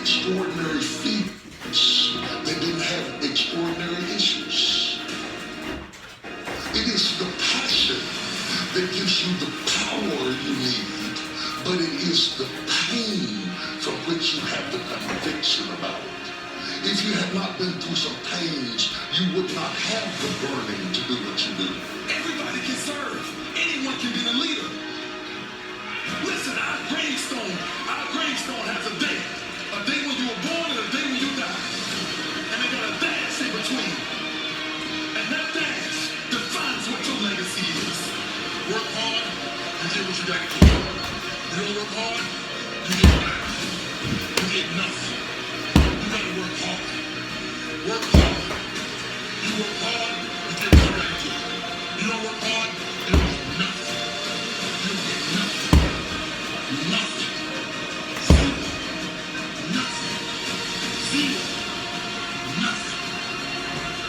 Extraordinary feats that didn't have extraordinary issues. It is the passion that gives you the power you need, but it is the pain from which you have the conviction about it. If you had not been through some pains, you would not have the burning to do what you do. Everybody can serve. Anyone can be the leader. Listen, our gravestone has a day. A day when you were born and a day when you die. And they got a dash in between. And that dash defines what your legacy is. Work hard and get what you got to do. You don't work hard, you get nothing. You get nothing. You got to work hard. Work hard. You work hard, you get what you got to do. You don't work hard, you don't get nothing. You don't get nothing. Nothing.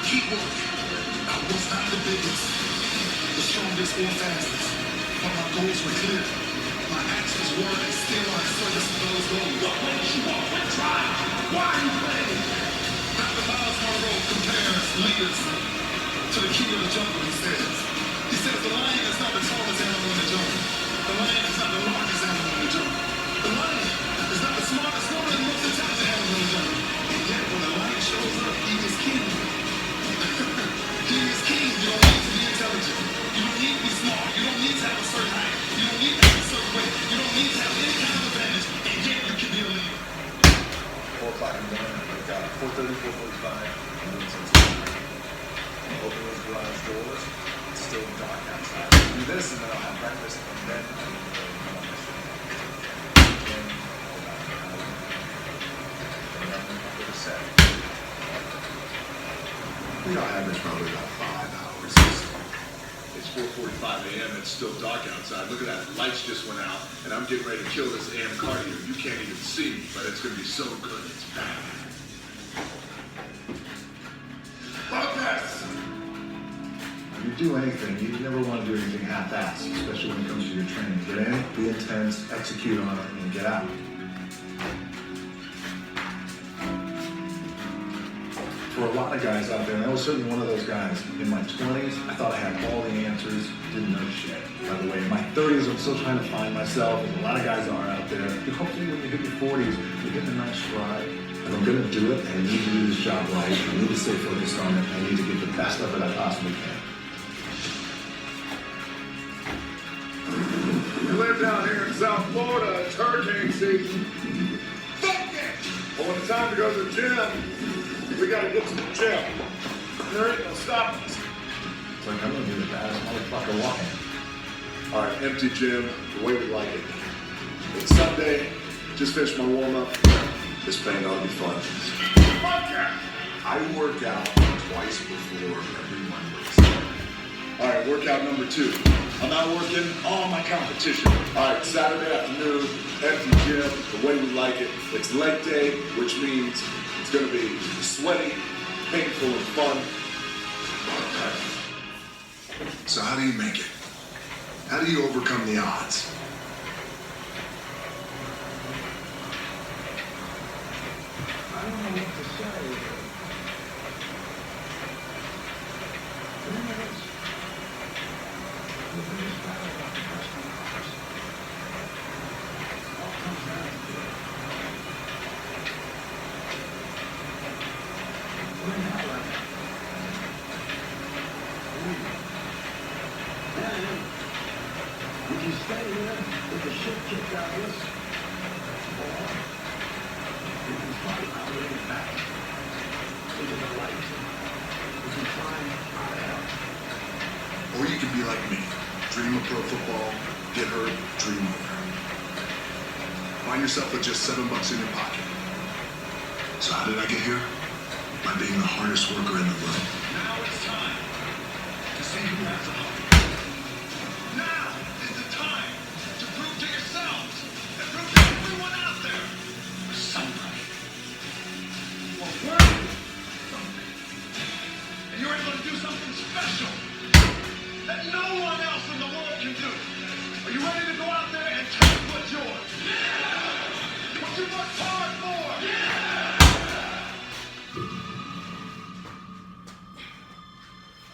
Keep working. I was not the biggest, the strongest, or fastest, but my goals were clear. My actions were and still are in service of those goals. What makes you walk and try? Why are you playing? Dr. Miles Monroe compares leaders to the king of the jungle, he says the lion is not the tallest animal in the jungle. The lion is not the largest animal in the jungle. The lion is not the smartest nor the most intelligent animal in the jungle. And yet when the lion shows up, he is king. He is king. You don't need to be intelligent. You don't need to be smart. You don't need to have a certain height. You don't need to have a certain weight. You don't need to have any kind of advantage. And yet you can be a leader. 4 o'clock in the morning. We've got 4:30, 4:45. Open those garage doors. It's still dark outside. I'll do this and then I'll have breakfast and then I'll come on this thing. Again, about a set. We all average probably about 5 hours. It's 4:45 a.m. It's still dark outside. Look at that. The lights just went out, and I'm getting ready to kill this AM cardio. You can't even see me, but it's going to be so good. It's bad. Focus! When you do anything, you never want to do anything half-assed, especially when it comes to your training. Get in, be intense, execute on it, and then get out. For a lot of guys out there, and I was certainly one of those guys, in my 20s, I thought I had all the answers, didn't know shit. By the way, in my 30s, I'm still trying to find myself, as a lot of guys are out there. And hopefully when you hit your 40s, you're getting a nice stride. And I'm going to do it, and I need to do this job right. I need to stay focused on it. I need to give the best effort I possibly can. You live down here in South Florida, it's hurricane season. Fuck it! Well, when it's time to go to the gym, we gotta get to the gym. There ain't no stopping us. It's like I'm going to be the baddest motherfucker walking. All right, empty gym, the way we like it. It's Sunday, just finished my warm-up. This thing ought to be fun. Fuck yeah! I work out twice before every Monday. All right, workout number 2. I'm out working on my competition. All right, Saturday afternoon, empty gym, the way we like it. It's leg day, which means it's gonna be sweaty, painful, and fun. So how do you make it? How do you overcome the odds? I don't know what to say. We can stay here with the shit kicked out of us, or we can fight our way back into the light. We can climb out of hell. Or you can be like me, dream of pro football, get hurt, dream over. My find yourself with just $7 in your pocket. So how did I get here? By being the hardest worker in the room. Now it's time to see who has the heart. Now is the time to prove to yourselves and prove to everyone out there you're somebody. You are worthy of something. And you're able to do something special that no one else in the world can do. Are you ready to go out there and take what's yours? Yeah! What you worked hard for? Yeah!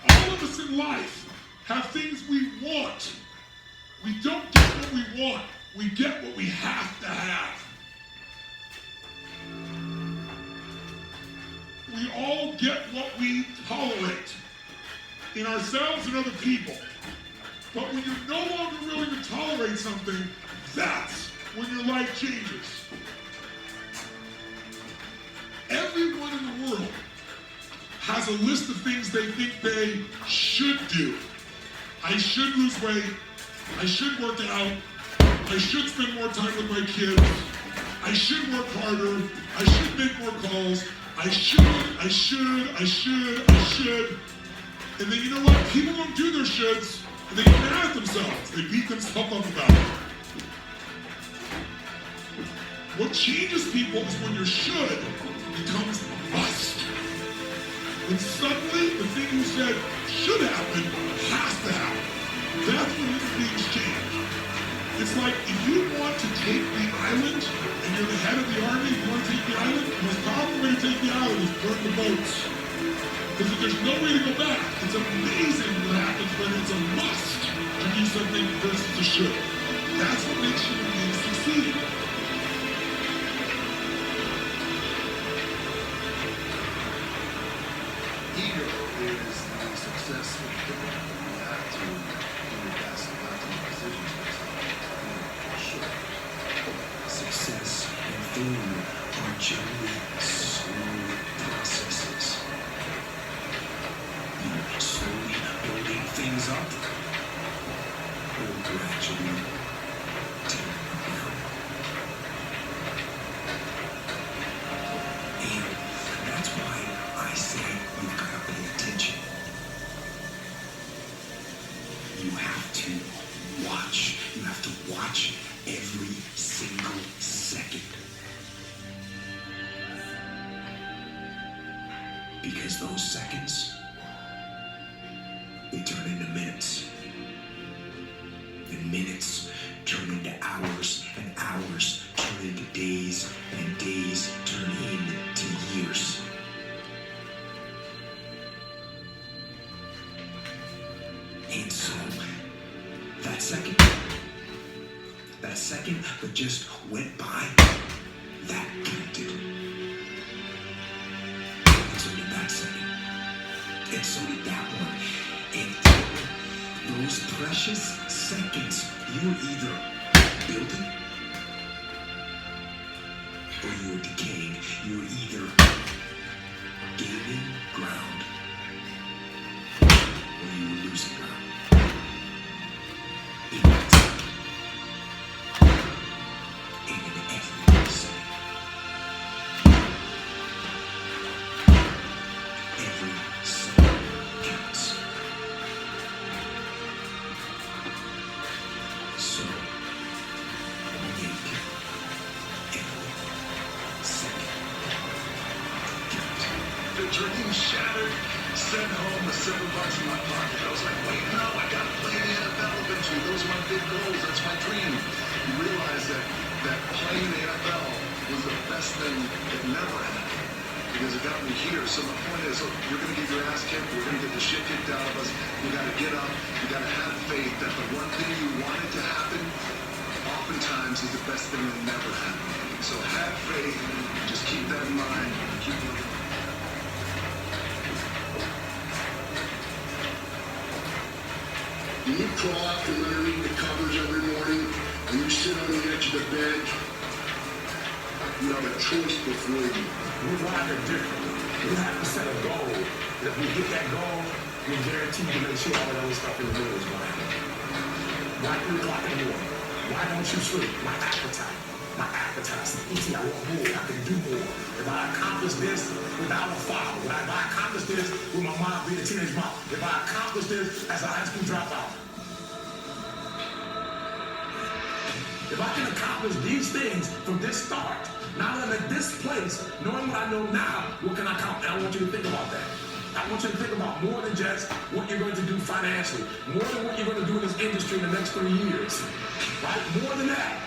All of us in life have things we want. We don't get what we want. We get what we have to have. We all get what we tolerate in ourselves and other people. But when you're no longer willing to tolerate something, that's when your life changes. Everyone in the world has a list of things they think they should do. I should lose weight. I should work out. I should spend more time with my kids. I should work harder. I should make more calls. I should. And then you know what? People don't do their shoulds, and they get mad at themselves. They beat themselves up about it. What changes people is when your should becomes a must. When suddenly the thing you said should happen has to happen. That's when things change. It's like if you want to take the island and you're the head of the army, you want to take the island, the most powerful way to take the island is burn the boats. Because if there's no way to go back, it's amazing what happens when it's a must to do something versus a should. That's what makes human beings succeed. Ego is the success of thinking. You have to do your best, you have to make decisions based on it. Sure. Success and failure are generally slow processes. You're slowly building things up or gradually tearing them down. And that's why I say you've got to pay attention. You have to watch. You have to watch every single second. Because those seconds, they turn into minutes. And minutes turn into hours, and hours turn into days, and days turn into years. And so, that second that just went by, that counted. And so did that second. And so did that one. And those precious seconds, you're either building or you're decaying. You're either gaining ground or you're losing ground. In that second. And in every second. Every second counts. So, make every second count. The dream shattered, sent home with $7 in my pocket. I was like, wait, no, I gotta play in the NFL eventually. Those are my big goals. That's my dream. You realize that playing in the NFL was the best thing that never happened. Because it got me here. So the point is, look, you're gonna get your ass kicked. We're gonna get the shit kicked out of us. You gotta get up. You gotta have faith that the one thing you wanted to happen oftentimes is the best thing that never happened. So have faith. Just keep that in mind. Keep looking. When you crawl out from underneath the covers every morning and you sit on the edge of the bed, you have a choice before you. We drive it differently. We have to set a goal. And if we hit that goal, we're guaranteed to make sure all that other stuff in the middle is going to happen. Why 3 o'clock in the morning? Why don't you sleep? My appetite. my appetite. Easy, I want more. I can do more. If I accomplish this without a father, if I accomplish this with my mom being a teenage mom, if I accomplish this as a high school dropout, if I can accomplish these things from this start, now that I'm at this place, knowing what I know now, what can I accomplish? And I want you to think about that. I want you to think about more than just what you're going to do financially, more than what you're going to do in this industry in the next 3 years, right? More than that.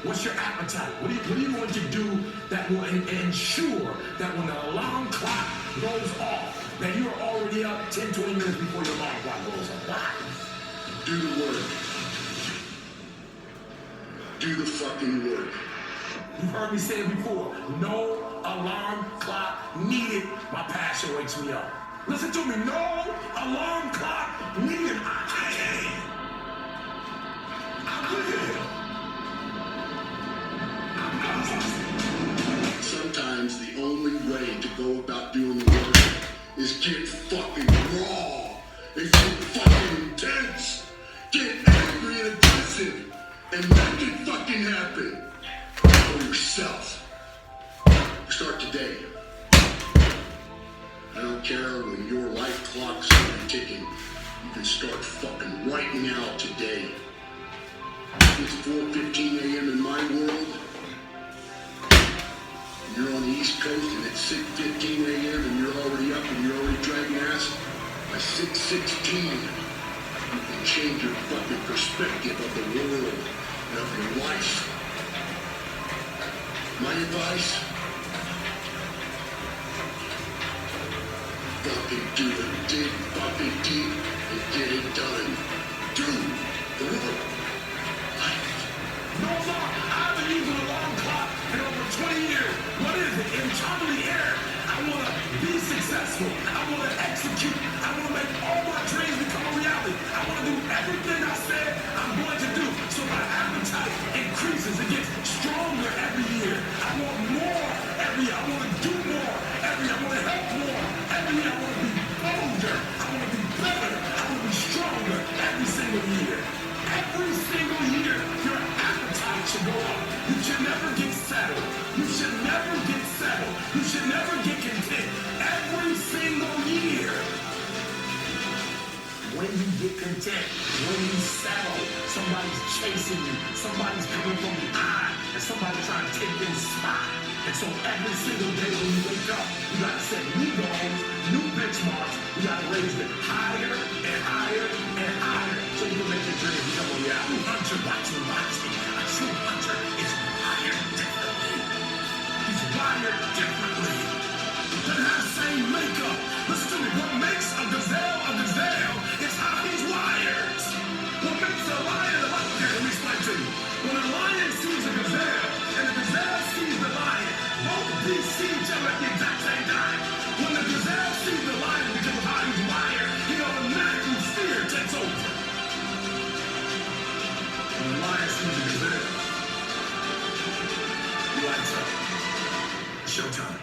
What's your appetite? What are you going to do that will ensure that when the alarm clock goes off, that you are already up 10, 20 minutes before your alarm clock goes off? Why? Do the work. Do the fucking work. You've heard me say it before. No alarm clock needed. My passion wakes me up. Listen to me. No alarm clock needed. Sometimes the only way to go about doing the work is get fucking raw. Is get fucking intense. Get angry and aggressive. And make it fucking happen. For yourself. Start today. I don't care when your life clock's ticking. You can start fucking right now today. It's 4:15 a.m. in my world. You're on the East Coast and it's 6:15 a.m. and you're already up and you're already dragging ass. By 6:16, you can change your fucking perspective of the world and of your life. My advice? Fucking do it, dig fucking deep and get it done. Do the work. No alarm. I haven't used an alarm clock in over 20 years. What is it? Internally here. I want to be successful. I want to execute. I want to make all my dreams become a reality. I want to do everything I said I'm going to do. So my appetite increases. It gets stronger every year. I want more every year. I want to do more every year. I want to help more every year. I want to be bolder. I want to be better. I want to be stronger every single year. Every single year, your appetite should go up. You should never get settled. You should never get settled. You should never get content. Every single year. When you get content, when you settle, somebody's chasing you, somebody's coming from behind, and somebody's trying to take your spot. And so every single day when you wake up, you gotta set new goals, new benchmarks. You gotta raise it higher and higher and higher so you can make your dreams become a reality. Hunter, watch me. A true hunter is wired differently. He's wired differently. Doesn't have the same makeup. Listen to me. What makes a gazelle is how he's wired. What makes a lion a lion? Here, let me explain to you. When a lion sees a gazelle and the gazelle sees the lion, both see each other at the exact same time. When the gazelle sees the lion because of how he's wired, he automatically fear takes over. When the lion sees the gazelle, he lights up. Showtime.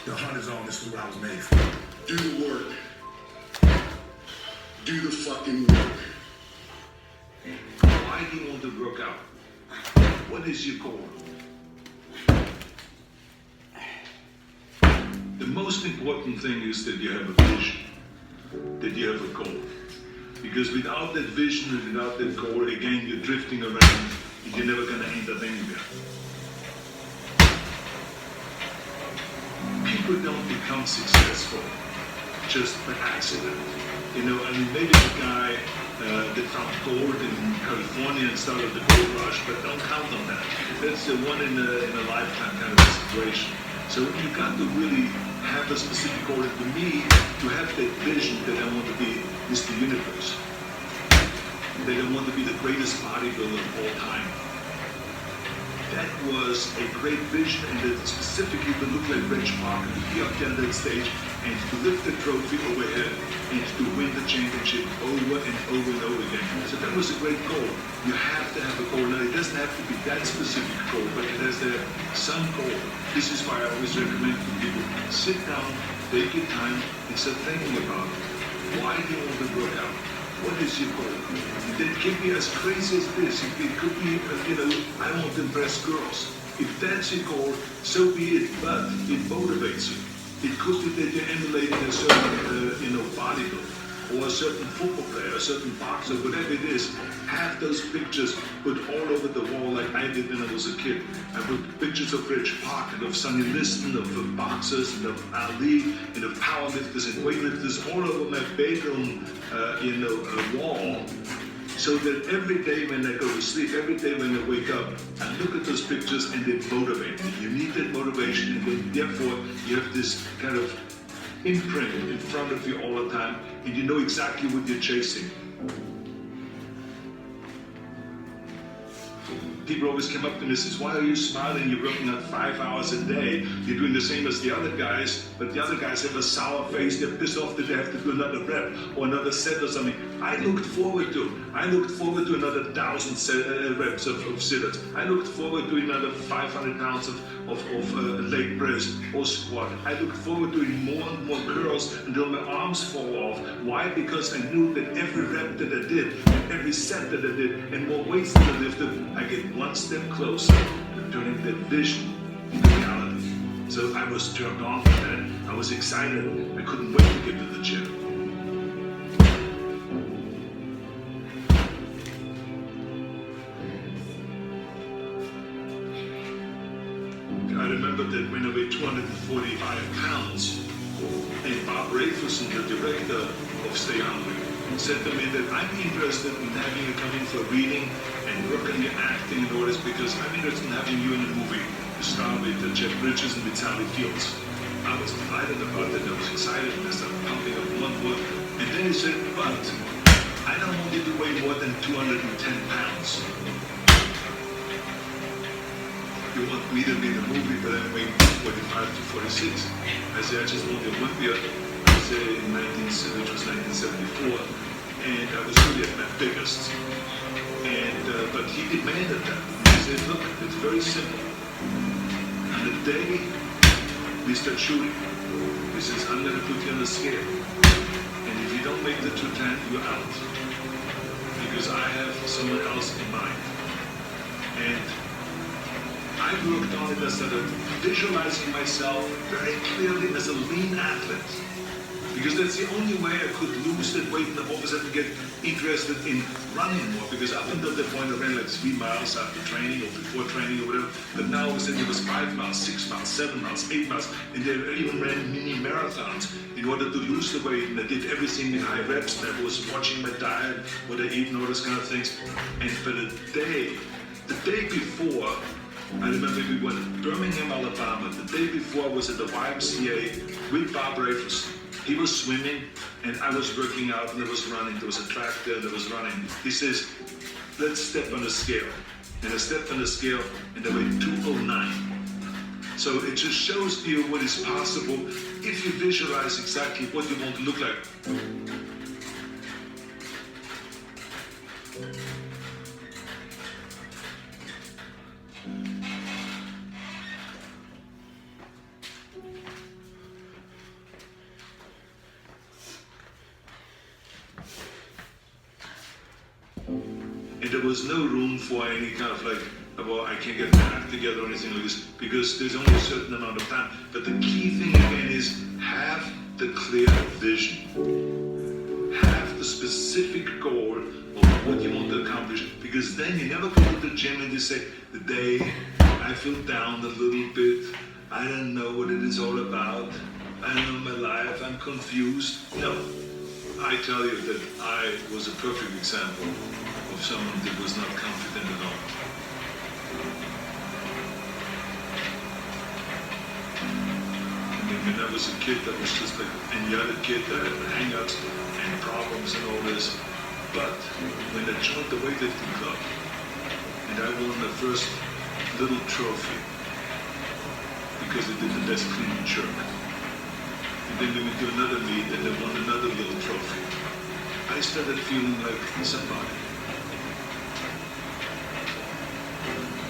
The hunt is on. This is what I was made for. Do the work. Do the fucking work. Why do you want to work out? What is your goal? The most important thing is that you have a vision, that you have a goal. Because without that vision and without that goal, again, you're drifting around and you're never going to end up anywhere. People don't become successful just by accident. You know, I mean, maybe the guy that found gold in California and started the gold rush, but don't count on that. That's the one in a lifetime kind of a situation. So you got to really have a specific goal. And to me, to have that vision that I want to be Mr. Universe, that I want to be the greatest bodybuilder of all time. That was a great vision, and that specifically to look like Reg Parker, to be up there on that stage, and to lift the trophy overhead, and to win the championship over and over and over again. So that was a great goal. You have to have a goal. Now, it doesn't have to be that specific goal, but it has to have some goal. This is why I always recommend to people, sit down, take your time, and start thinking about why do you want to work out? What is your goal? It can be as crazy as this. It could be, I want to impress girls. If that's your goal, so be it, but it motivates you. It could be that you're emulating a certain, bodybuilder, or a certain football player, a certain boxer, whatever it is. Have those pictures put all over the wall like I did when I was a kid. I put pictures of Rich Park and of Sonny Liston, of boxers and of Ali and of powerlifters and weightlifters all over my bedroom, wall. So that every day when I go to sleep, every day when I wake up, I look at those pictures and they motivate me. You need that motivation, and then therefore you have this kind of imprint in front of you all the time, and you know exactly what you're chasing. People always come up to me and says, why are you smiling? You're working out 5 hours a day. You're doing the same as the other guys, but the other guys have a sour face. They're pissed off that they have to do another rep or another set or something. I looked forward to another 1,000 reps of sit-ups. I looked forward to another 500 pounds of leg press or squat. I looked forward to doing more and more curls until my arms fall off. Why? Because I knew that every rep that I did, and every set that I did, and more weights that I lifted, I get one step closer to turning that vision into reality. So I was turned on by that. I was excited. I couldn't wait to get to the gym. I remember that when I weighed 245 pounds, and Bob Rafelson, the director of Stay Hungry, said to me that I'm interested in having you come in for reading and work on your acting and all this, because I'm interested in having you in a movie to star with Jeff Bridges and with Sally Fields. I was delighted about it. I was excited, and I started pumping up one foot. And then he said, but I don't want you to weigh more than 210 pounds. You want me to be in the movie, but I'm weighing 45 to 46. I said, I just want the Olympia. I said which was 1974, and I was really at my biggest. But he demanded that. He said, look, it's very simple. On the day we start shooting, he says, I'm going to put you on the scale. And if you don't make the 210, you're out. Because I have someone else in mind. And I worked on it. I started visualizing myself very clearly as a lean athlete. Because that's the only way I could lose that weight, and I've always had to get interested in running more. Because up until that point I ran like 3 miles after training or before training or whatever. But now I said it was 5 miles, 6 miles, 7 miles, 8 miles. And they even ran mini marathons in order to lose the weight. And I did everything in high reps. And I was watching my diet, what I eat and all those kind of things. And for the day before, I remember we went to Birmingham, Alabama. The day before I was at the YMCA with Bob Rafelson. He was swimming, and I was working out, and there was running. There was a track there, there was running. He says, let's step on the scale. And I stepped on the scale, and I weighed 209. So it just shows you what is possible if you visualize exactly what you want to look like. And there was no room for any kind of like, well, I can't get my act together or anything like this, because there's only a certain amount of time. But the key thing again is have the clear vision. Have the specific goal of what you want to accomplish, because then you never go to the gym and you say, the day I feel down a little bit, I don't know what it is all about, I don't know my life, I'm confused. No, I tell you that I was a perfect example of someone that was not confident at all. I mean, when I was a kid, I was just like any other kid that had hang-ups and problems and all this. But when I joined the weightlifting club, and I won the first little trophy, because I did the best clean and jerk. And then we went to another meet, and I won another little trophy. I started feeling like somebody.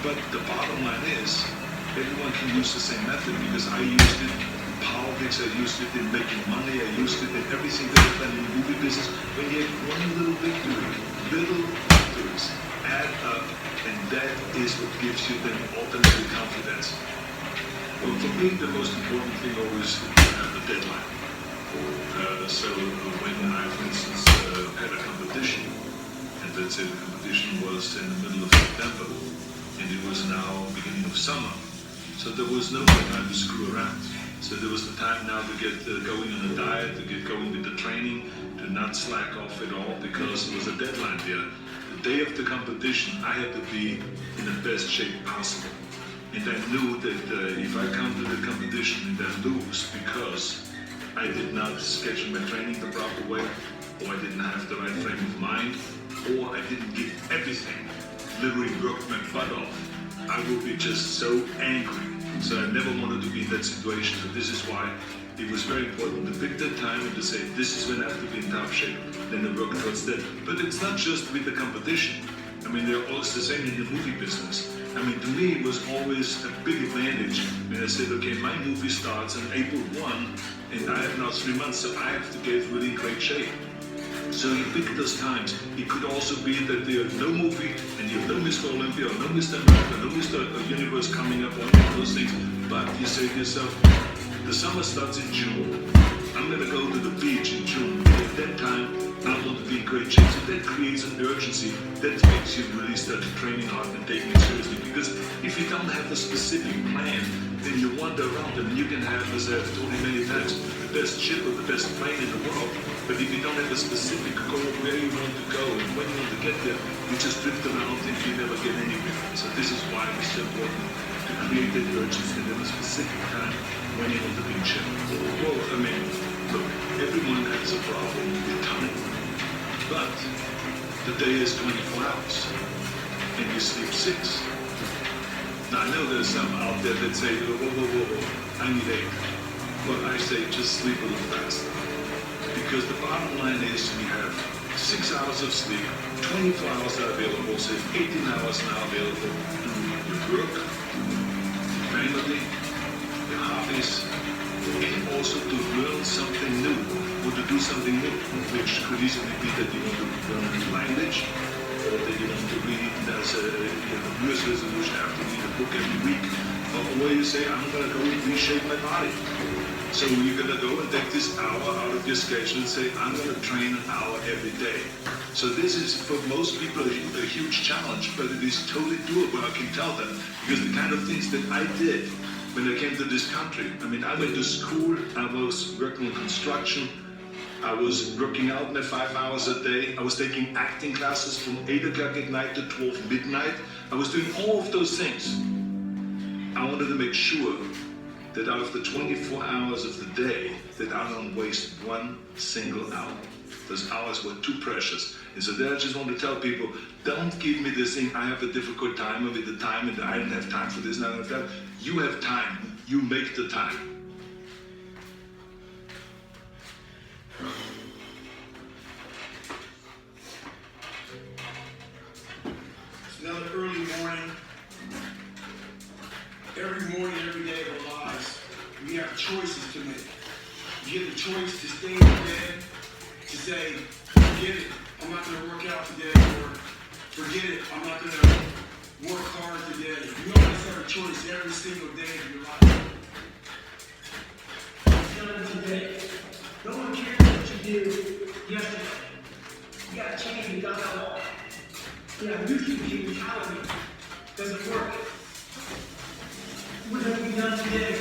But the bottom line is, everyone can use the same method, because I used it politics, I used it in making money, I used it in everything that I've done in the movie business. When you have one little victories add up, and that is what gives you then ultimately confidence. Well, for me, the most important thing always is to have the deadline. So when I, for instance, had a competition, and let's say the competition was in the middle of September, and it was now beginning of summer, so there was no more time to screw around. So there was the time now to get going on a diet, to get going with the training, to not slack off at all, because there was a deadline there. The day of the competition, I had to be in the best shape possible. And I knew that if I come to the competition and I lose because I did not schedule my training the proper way, or I didn't have the right frame of mind, or I didn't give everything, literally worked my butt off, I would be just so angry. So I never wanted to be in that situation. So this is why it was very important to pick that time and to say, this is when I have to be in top shape, then I work towards that. But it's not just with the competition. I mean, they're always the same in the movie business. I mean, to me, it was always a big advantage when I said, okay, my movie starts on April 1, and I have now 3 months, so I have to get really in great shape. So you pick those times. It could also be that there's no movie, and you have no Mr. Olympia, or no Mr. America, no Mr. Universe coming up, or any of those things. But you say to yourself, the summer starts in June. I'm going to go to the beach in June. At that time, I want to be in great shape. So that creates an urgency. That makes you really start training hard and taking it seriously. Because if you don't have a specific plan, then you wander around. I mean, you can have, as I've told you many times, the best ship or the best plane in the world. But if you don't have a specific goal where you want to go and when you want to get there, you just drift around and you never get anywhere. So this is why it's so important to create that urgency and have a specific time when you want to be in shape. Well, I mean, look, everyone has a problem with time. But the day is 24 hours and you sleep 6. Now I know there's some out there that say, whoa, I need 8. But I say just sleep a little faster. Because the bottom line is we have 6 hours of sleep, 24 hours are available, so 18 hours now available to your work, your family, your hobbies, and also to learn something new, or to do something new, which could easily be that you want to learn a new language, or that you want to read as a New Year's resolution, I have to read a book every week, or you say, I'm going to go and reshape my body. So you're going to go and take this hour out of your schedule and say, I'm going to train an hour every day. So this is, for most people, a huge challenge, but it is totally doable, I can tell them, because the kind of things that I did when I came to this country, I mean, I went to school, I was working on construction, I was working out my 5 hours a day, I was taking acting classes from 8 o'clock at night to 12 midnight, I was doing all of those things. I wanted to make sure that out of the 24 hours of the day, that I don't waste one single hour. Those hours were too precious. And so then I just want to tell people, don't give me this thing, I have a difficult time with the time, and I don't have time for this, and I don't have that. You have time. You make the time. It's another early morning. Every morning, every day of our lives, we have choices to make. You get the choice to stay in bed, to say, forget it, I'm not going to work out today, or forget it, I'm not going to work hard today. You always have a choice every single day of your life. It's done today. No one cares what you did yesterday. You got to change the dialogue. Yeah, YouTube mentality doesn't work. What have we done today?